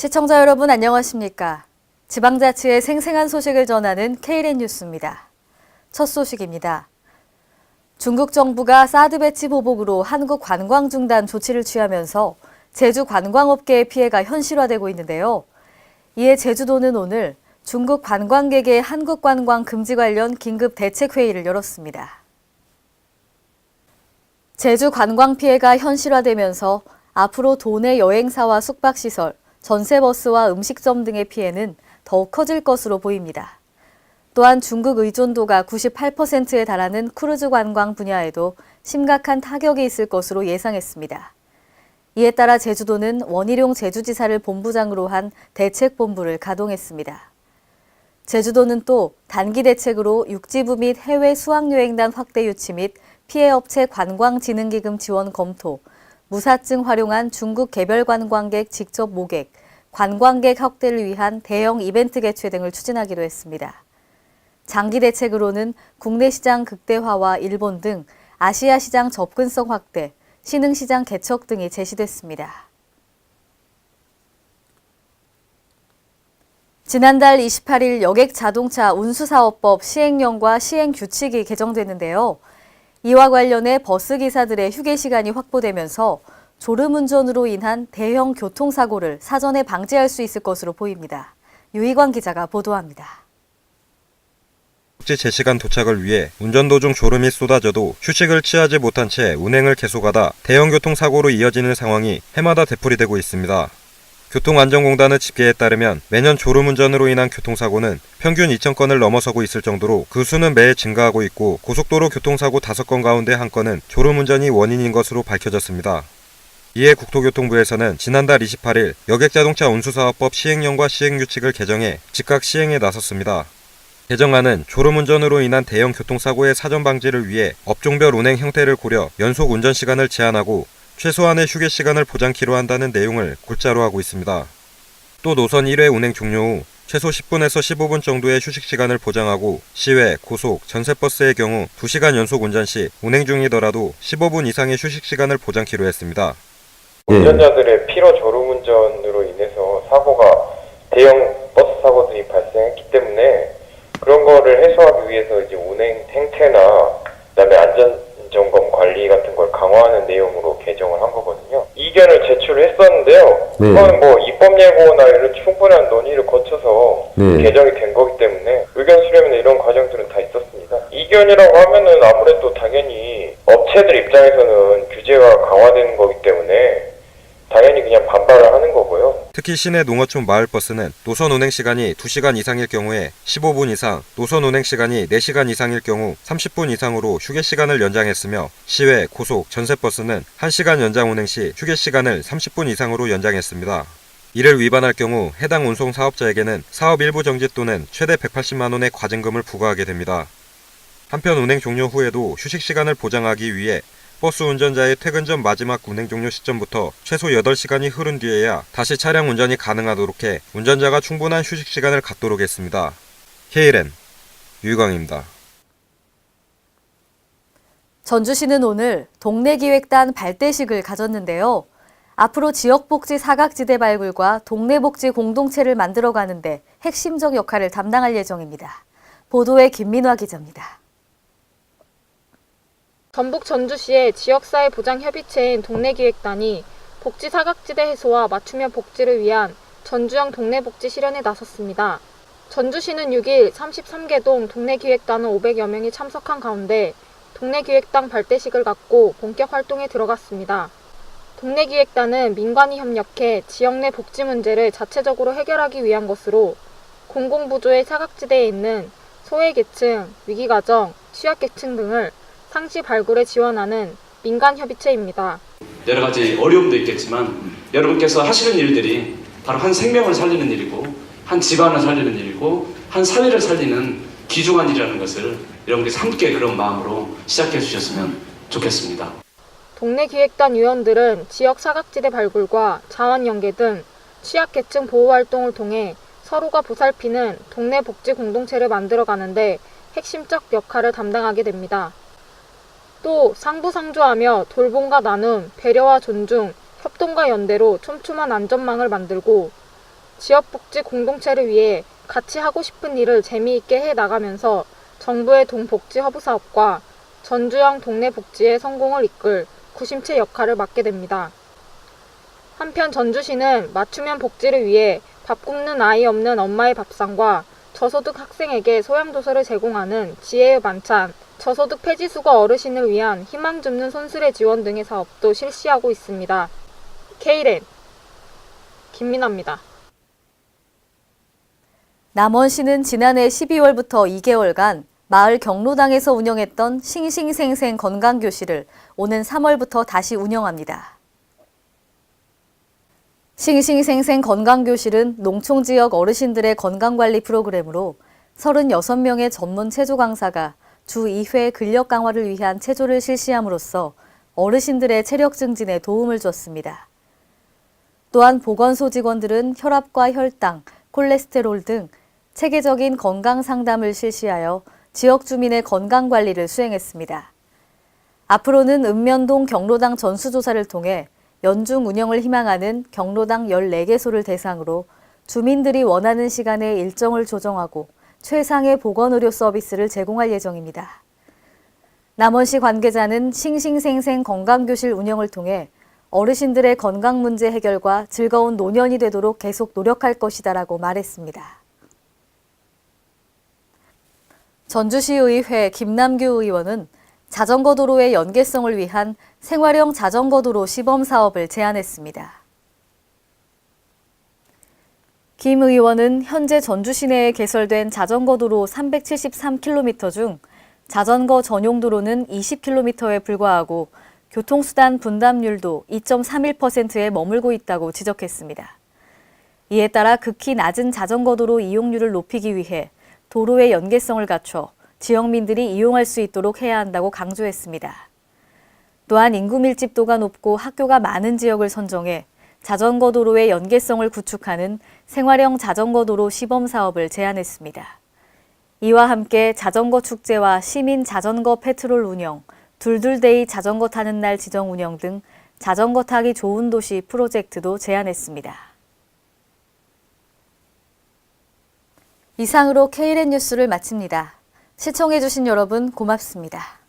시청자 여러분 안녕하십니까? 지방자치의 생생한 소식을 전하는 KLN 뉴스입니다. 첫 소식입니다. 중국 정부가 사드 배치 보복으로 한국 관광 중단 조치를 취하면서 제주 관광업계의 피해가 현실화되고 있는데요. 이에 제주도는 오늘 중국 관광객의 한국 관광 금지 관련 긴급 대책회의를 열었습니다. 제주 관광 피해가 현실화되면서 앞으로 도내 여행사와 숙박시설, 전세버스와 음식점 등의 피해는 더욱 커질 것으로 보입니다. 또한 중국 의존도가 98%에 달하는 크루즈 관광 분야에도 심각한 타격이 있을 것으로 예상했습니다. 이에 따라 제주도는 원희룡 제주지사를 본부장으로 한 대책본부를 가동했습니다. 제주도는 또 단기 대책으로 육지부 및 해외 수학여행단 확대 유치 및 피해업체 관광진흥기금 지원 검토, 무사증 활용한 중국 개별 관광객 직접 모객, 관광객 확대를 위한 대형 이벤트 개최 등을 추진하기로 했습니다. 장기 대책으로는 국내 시장 극대화와 일본 등 아시아 시장 접근성 확대, 신흥시장 개척 등이 제시됐습니다. 지난달 28일 여객자동차 운수사업법 시행령과 시행규칙이 개정됐는데요. 이와 관련해 버스기사들의 휴게 시간이 확보되면서 졸음운전으로 인한 대형 교통사고를 사전에 방지할 수 있을 것으로 보입니다. 유희광 기자가 보도합니다. 목적지 제시간 도착을 위해 운전 도중 졸음이 쏟아져도 휴식을 취하지 못한 채 운행을 계속하다 대형 교통사고로 이어지는 상황이 해마다 되풀이되고 있습니다. 교통안전공단의 집계에 따르면 매년 졸음운전으로 인한 교통사고는 평균 2,000건을 넘어서고 있을 정도로 그 수는 매해 증가하고 있고 고속도로 교통사고 5건 가운데 1건은 졸음운전이 원인인 것으로 밝혀졌습니다. 이에 국토교통부에서는 지난달 28일 여객자동차 운수사업법 시행령과 시행규칙을 개정해 즉각 시행에 나섰습니다. 개정안은 졸음운전으로 인한 대형 교통사고의 사전 방지를 위해 업종별 운행 형태를 고려 연속 운전시간을 제한하고 최소한의 휴게 시간을 보장키로 한다는 내용을 골자로 하고 있습니다. 또 노선 1회 운행 종료 후 최소 10분에서 15분 정도의 휴식 시간을 보장하고 시외, 고속, 전세버스의 경우 2시간 연속 운전 시 운행 중이더라도 15분 이상의 휴식 시간을 보장키로 했습니다. 운전자들의 피로 졸음운전으로 인해서 사고가 대형 버스 사고들이 발생했기 때문에 그런 거를 해소하기 위해서 이제 운행 행태나 그다음에 안전점검 관리 같은 걸 강화하는 내용으로 개정을 한 거거든요. 이견을 제출을 했었는데요. 그건 뭐 입법 예고나 이런 충분한 논의를 거쳐서 개정이 된 거기 때문에 의견 수렴이나 이런 과정들은 다 있었습니다. 이견이라고 하면은 아무래도 당연히 업체들 입장에서는 규제가 강화되는 거기 때문에 당연히 그냥 반발을 하는 거고요. 특히 시내 농어촌 마을버스는 노선 운행시간이 2시간 이상일 경우에 15분 이상, 노선 운행시간이 4시간 이상일 경우 30분 이상으로 휴게시간을 연장했으며 시외, 고속, 전세버스는 1시간 연장 운행 시 휴게시간을 30분 이상으로 연장했습니다. 이를 위반할 경우 해당 운송 사업자에게는 사업 일부 정지 또는 최대 180만 원의 과징금을 부과하게 됩니다. 한편 운행 종료 후에도 휴식시간을 보장하기 위해 버스 운전자의 퇴근 전 마지막 운행 종료 시점부터 최소 8시간이 흐른 뒤에야 다시 차량 운전이 가능하도록 해 운전자가 충분한 휴식 시간을 갖도록 했습니다. KLN 유희광입니다. 전주시는 오늘 동네기획단 발대식을 가졌는데요. 앞으로 지역복지 사각지대 발굴과 동네복지 공동체를 만들어가는데 핵심적 역할을 담당할 예정입니다. 보도에 김민화 기자입니다. 전북 전주시의 지역사회 보장협의체인 동네기획단이 복지 사각지대 해소와 맞춤형 복지를 위한 전주형 동네복지 실현에 나섰습니다. 전주시는 6일 33개동 동네기획단원 500여 명이 참석한 가운데 동네기획단 발대식을 갖고 본격 활동에 들어갔습니다. 동네기획단은 민관이 협력해 지역 내 복지 문제를 자체적으로 해결하기 위한 것으로 공공부조의 사각지대에 있는 소외계층, 위기가정, 취약계층 등을 상시 발굴에 지원하는 민간협의체입니다. 여러 가지 어려움도 있겠지만 여러분께서 하시는 일들이 바로 한 생명을 살리는 일이고 한 집안을 살리는 일이고 한 사회를 살리는 귀중한 일이라는 것을 여러분께서 함께 그런 마음으로 시작해 주셨으면 좋겠습니다. 동네기획단 위원들은 지역 사각지대 발굴과 자원 연계 등 취약계층 보호활동을 통해 서로가 보살피는 동네 복지 공동체를 만들어가는데 핵심적 역할을 담당하게 됩니다. 또 상부상조하며 돌봄과 나눔, 배려와 존중, 협동과 연대로 촘촘한 안전망을 만들고 지역복지 공동체를 위해 같이 하고 싶은 일을 재미있게 해 나가면서 정부의 동복지 허브 사업과 전주형 동네 복지의 성공을 이끌 구심체 역할을 맡게 됩니다. 한편 전주시는 맞춤형 복지를 위해 밥 굶는 아이 없는 엄마의 밥상과 저소득 학생에게 소양도서를 제공하는 지혜의 만찬, 저소득 폐지수거 어르신을 위한 희망 줍는 손수레 지원 등의 사업도 실시하고 있습니다. K랜 김민아입니다. 남원시는 지난해 12월부터 2개월간 마을 경로당에서 운영했던 싱싱생생 건강교실을 오는 3월부터 다시 운영합니다. 싱싱생생 건강교실은 농촌지역 어르신들의 건강관리 프로그램으로 36명의 전문 체조 강사가 주 2회 근력 강화를 위한 체조를 실시함으로써 어르신들의 체력 증진에 도움을 줬습니다. 또한 보건소 직원들은 혈압과 혈당, 콜레스테롤 등 체계적인 건강 상담을 실시하여 지역 주민의 건강 관리를 수행했습니다. 앞으로는 읍면동 경로당 전수조사를 통해 연중 운영을 희망하는 경로당 14개소를 대상으로 주민들이 원하는 시간에 일정을 조정하고 최상의 보건의료 서비스를 제공할 예정입니다. 남원시 관계자는 싱싱생생 건강교실 운영을 통해 어르신들의 건강 문제 해결과 즐거운 노년이 되도록 계속 노력할 것이다라고 말했습니다. 전주시의회 김남규 의원은 자전거 도로의 연계성을 위한 생활형 자전거 도로 시범 사업을 제안했습니다. 김 의원은 현재 전주 시내에 개설된 자전거 도로 373km 중 자전거 전용 도로는 20km에 불과하고 교통수단 분담률도 2.31%에 머물고 있다고 지적했습니다. 이에 따라 극히 낮은 자전거 도로 이용률을 높이기 위해 도로의 연계성을 갖춰 지역민들이 이용할 수 있도록 해야 한다고 강조했습니다. 또한 인구 밀집도가 높고 학교가 많은 지역을 선정해 자전거 도로의 연계성을 구축하는 생활형 자전거 도로 시범 사업을 제안했습니다. 이와 함께 자전거 축제와 시민 자전거 패트롤 운영, 둘둘데이 자전거 타는 날 지정 운영 등 자전거 타기 좋은 도시 프로젝트도 제안했습니다. 이상으로 K랜 뉴스를 마칩니다. 시청해주신 여러분 고맙습니다.